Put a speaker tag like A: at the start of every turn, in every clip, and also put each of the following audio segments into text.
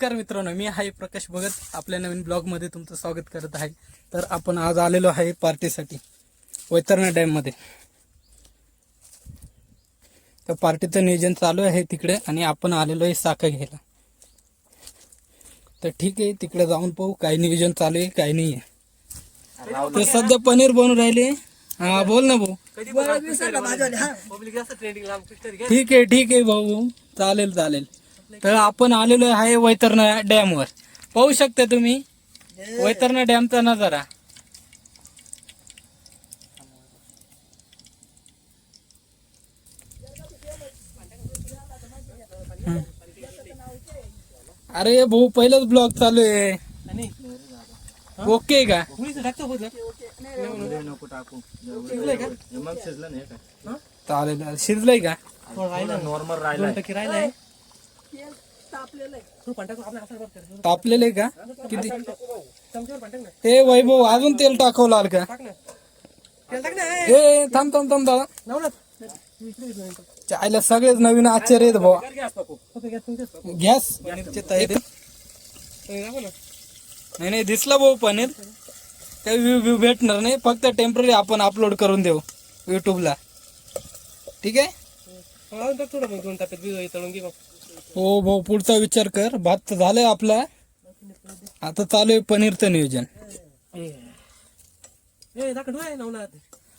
A: नमस्कार मित्रांनो, मी आहे प्रकाश भगत. आपल्या नवीन ब्लॉगमध्ये तुमचं स्वागत करत आहे. तर आपण आज आलेलो आहे पार्टीसाठी वैतरणा डॅममध्ये. तर पार्टीचं नियोजन चालू आहे तिकडे आणि आपण आलेलो आहे साखर घ्यायला. तर ठीक आहे, तिकडे जाऊन पाहू काय नियोजन चालू आहे काय नाही आहे. तर सध्या पनीर बनवून राहिले. हा बोल ना भाऊ. ठीक आहे भाऊ, चालेल चालेल. तर आपण आलेलो आहे वैतरणा डॅमवर. पाहू शकता तुम्ही वैतरणा डॅमचा नजारा. अरे भाऊ, पहिलाच ब्लॉग चालू आहे. ओके का? चालेल. शिजलंय का?
B: नॉर्मल राहिलाय.
A: तापलेले का? किती? हे वैभव, अजून तेल टाकावं लागल का? हे थांब थांब थांब दादा. चायला सगळेच नवीन आश्चर्य आहेत भाऊ. गॅस नाही दिसला भाऊ पनीर. काही व्ह्यू भेटणार नाही, फक्त टेम्पररी आपण अपलोड करून देऊ युट्यूबला. ठीक आहे. हो भाऊ, पुढचा विचार कर. भात तर झालंय आपला, आता चालू आहे पनीरचं नियोजन.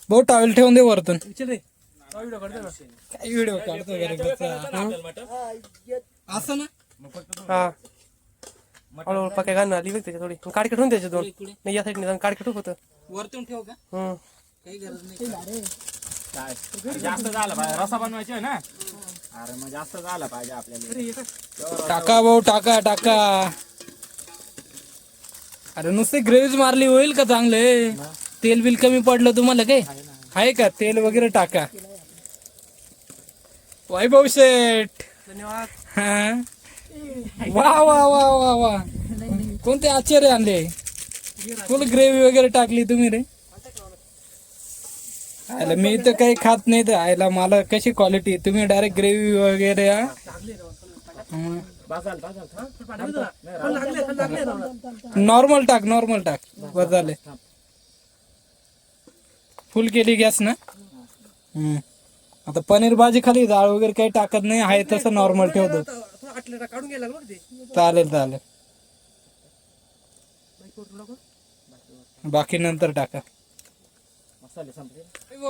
A: भाऊ टॉवेल ठेवून दे वरतून. काय व्हिडिओ काढतो असं ना.
C: हा पक्या घालून आली त्याच्या थोडी काडके ठेवून त्याच्या दोन नाही, या साईडने काडके ठेव होतं
A: वरतून ठेव का? काही गरज नाही.
B: जास्त झालं पाहिजे, रसा बनवायची आहे ना. अरे मग जास्त झालं पाहिजे आपल्याला.
A: टाका भाऊ, टाका टाका. अरे नुसते ग्रेव्हीज मारली होईल का? चांगले तेल बिल कमी पडलं तुम्हाला काय आहे का? तेल वगैरे टाका. वैभव शेठ,
C: धन्यवाद.
A: हा वा वा वा वा वा, कोणते आश्चर्य आणले. फुल ग्रेव्ही वगैरे टाकली तुम्ही रे. आयला मी तर काही खात नाही. तर आयला मला कशी क्वालिटी. तुम्ही डायरेक्ट ग्रेव्ही वगैरे. नॉर्मल टाक, नॉर्मल टाक. बस झाले. फुल केली गॅस ना. आता पनीर भाजी खाली डाळ वगैरे काही टाकत नाही, आहे तसं नॉर्मल ठेवतो. चालेल चालेल. बाकी नंतर टाका.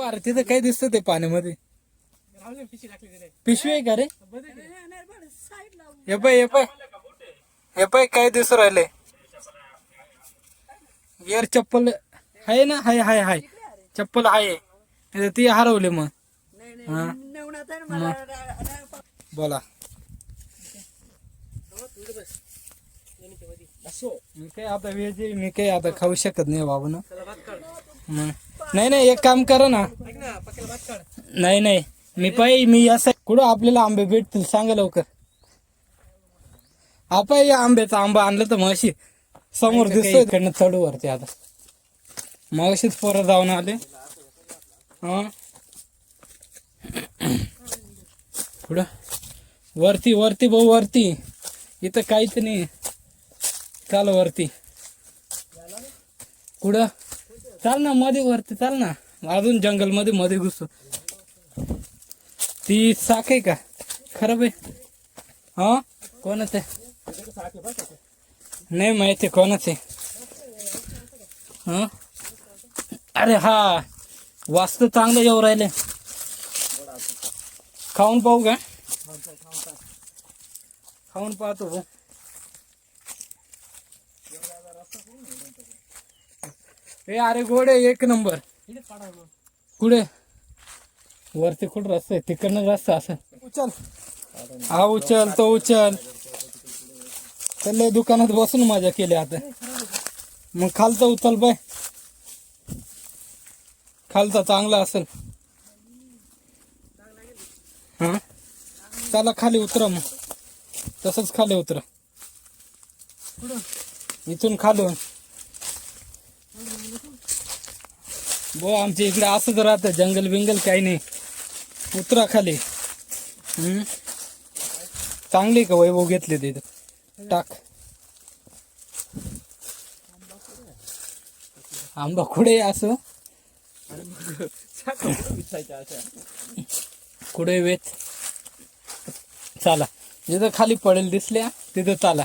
A: अरे तिथं काय दिसतं ते पाण्यामध्ये? पिशवी आहे का रे? हे पाय काय दिसू राहिले. यार चप्पल आहे ना? हाय चप्पल आहे. ती हरवली मग. बोला. मी काही आता व्हेज, मी काही आता खाऊ शकत नाही बाबू ना. नाही एक काम करा ना. नाही मी मी असं कुठं आपल्याला आंबे भेटतील सांगा लवकर. आपण या आंब्याचा आंबा आणलं तर मग समोर दिसतोय इकडनं चढू वरती. आता मग अशीच पोरं जाऊन आले. पुढं वरती भाऊ, वरती. इथं काहीच नाही. चाल वरती. कुठं? चाल ना मध्ये वरती, चाल ना. अजून जंगल मध्ये घुसतो. ती साख आहे का? खराब आहे. हा कोणाच आहे? नाही माहिती कोणाच आहे. हा अरे हा, वास्तू चांगलं येऊ राहिले. खाऊन पाहू का? खाऊन पाहतो भाऊ. हे अरे गोडे एक नंबर. कुठे? वरती कुठं रस्ता आहे? तिकडनं रस्ता असं. उचल. हा उचल, तो उचल. त्याला दुकानात बसून मजा केली आता. मग खालचा उचल बाय. खालचा चांगला असेल. हा चला खाली उतरा. मग तसंच खाली उतरा. इथून खालून बो. आमच्या इकडे असंच राहतं, जंगल बिंगल काही नाही. उतरा खाली. चांगली का वैभव घेतले तिथं? टाक. आंबा कुठे असो कुठे वेच चाला. जिथं खाली पडेल दिसल्या तिथं चाला.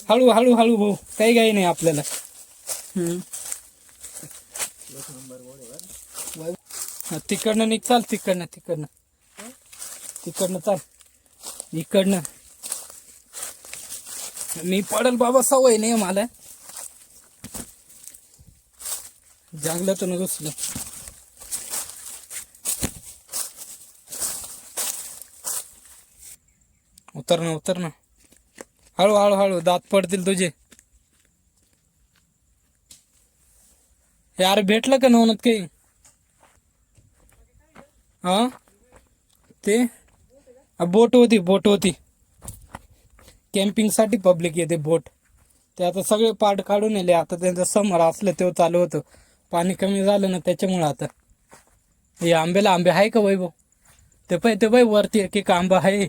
A: हळू हळू हळू भाऊ, काही काही नाही आपल्याला. तिकडनं निघ, चाल तिकडनं तिकडनं तिकडनं चाल. इकडनं मी पडल बाबा, सवय नाही मला जंगलातून घुसलो. उतर ना उतर ना, हळू हळू हळू, दात पडतील तुझे. यार भेटलं का नवनत काही? हा ते बोट होती कॅम्पिंग साठी पब्लिक येते बोट. ते आता सगळे पार्ट काढून नेले. आता त्यांचं समर असलं तेव्हा चालू होतं. पाणी कमी झालं ना त्याच्यामुळे. आता हे आंब्याला आंबे आहे का वैभव? ते पाय वरती एक एक आंबा आहे.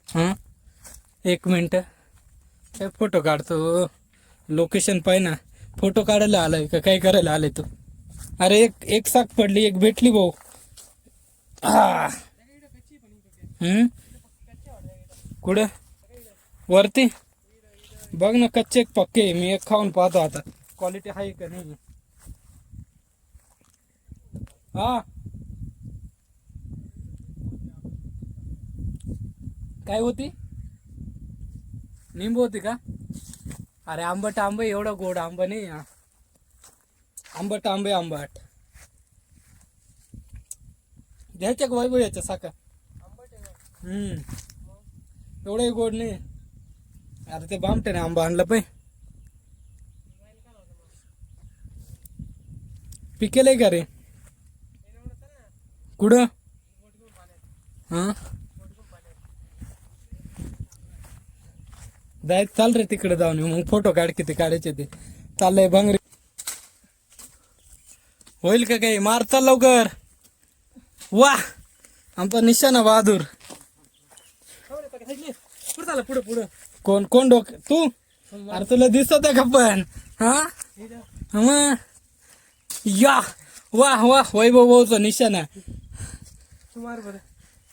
A: हा एक मिनिट, काय फोटो काढतो. लोकेशन पाय ना. फोटो काढायला आलाय का काय करायला आलाय तू? अरे एक साक पडली, एक भेटली भाऊ. कुठं वरती बघ ना, कच्चे पक्के. मी एक खाऊन पाहतो आता क्वालिटी आहे का नाही. हा काय होती? निंबू होती का? अरे आंबट आंबे, एवढा गोड आंबा नाही हा. आंबट आंबे आंबट. घ्यायच्या का वैभव याच्या साखर? एवढंही गोड नाही. अरे ते बामटेने आंबा आणला पाय. पिकेल का रे? कुठं? हा जाय, चाल रे तिकडे जाऊन मग फोटो काढ, किती काढायचे ते. चाललंय भांगरी. होईल का काही? मार चाल लवकर. वा आमचा निशाणा बहादूर.
C: पुढे पुढे
A: कोण कोण डोक तू? अरे तुला दिसत आहे का पण? हा मग या वा वा, वैभव भाऊचा निशाणा.
C: मार बरं.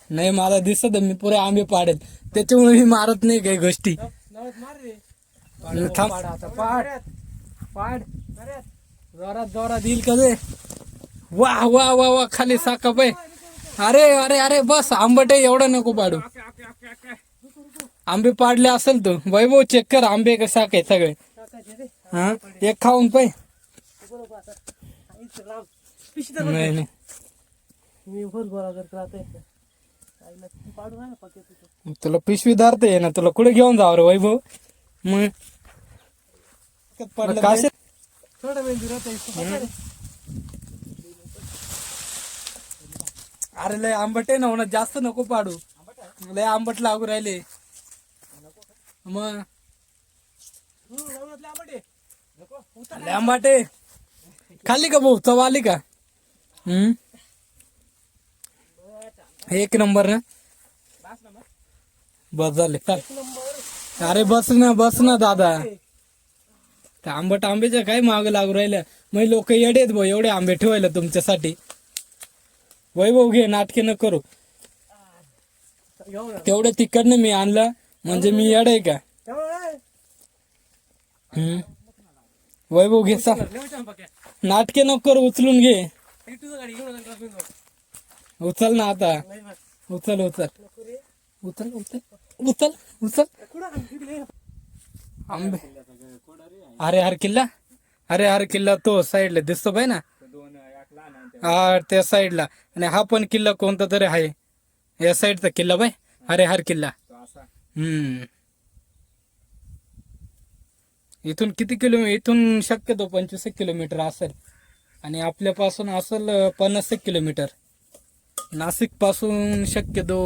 A: नाही मला दिसत आहे, मी पुरे आंबे पाडेल त्याच्यामुळे मी मारत नाही काही गोष्टी.
C: मार रे.
A: थांब आता, पाड जोरात जोरात येईल का ते? वा वा वा वा, खाली साका पाय. अरे अरे अरे बस, आंबट आहे, एवढं नको पाडू. आंबे पाडले असेल तू वैभव, चेक कर आंबे का साक आहे सगळे. हा एक खाऊन पाय. नाही नाही
C: मी भर गोळा करत राहते. पाडू ना पक्के.
A: तुला पिशवी धरते ना, तुला कुठे घेऊन जावं रे वैभव? मग काश
C: थोडा वेळ राहते.
A: अरे लय आंबट आहे ना, म्हणून जास्त नको पाडू. लय आंबट लागू राहिले मग. लय आंबट आहे. खाल्ली का भाऊ? चव आली का? एक नंबर ना. बस झाले चाल. अरे बस ना दादा. त्या आंबट आंब्याच्या काय माग लागू राहिल्या? मग लोक येडेत भाऊ, एवढे आंबे ठेवायला तुमच्यासाठी. वैभव घे, नाटके न करू. तेवढं तिकडनं मी आणलं म्हणजे मी येड आहे का? वैभव घे, नाटके नको करू, उचलून घे. उचल ना आता, उचल उचल उचल उचल उचल उचल. आंबे. अरे हर किल्ला तो साईडला दिसतो पाय ना. हा त्या साईडला. आणि हा पण किल्ला कोणता तरी आहे या साईडचा किल्ला बाय. हर किल्ला. इथून किती किलोमीटर? इथून शक्यतो 25 किलोमीटर असेल. आणि आपल्यापासून असेल 50 किलोमीटर. नाशिक पासून शक्यतो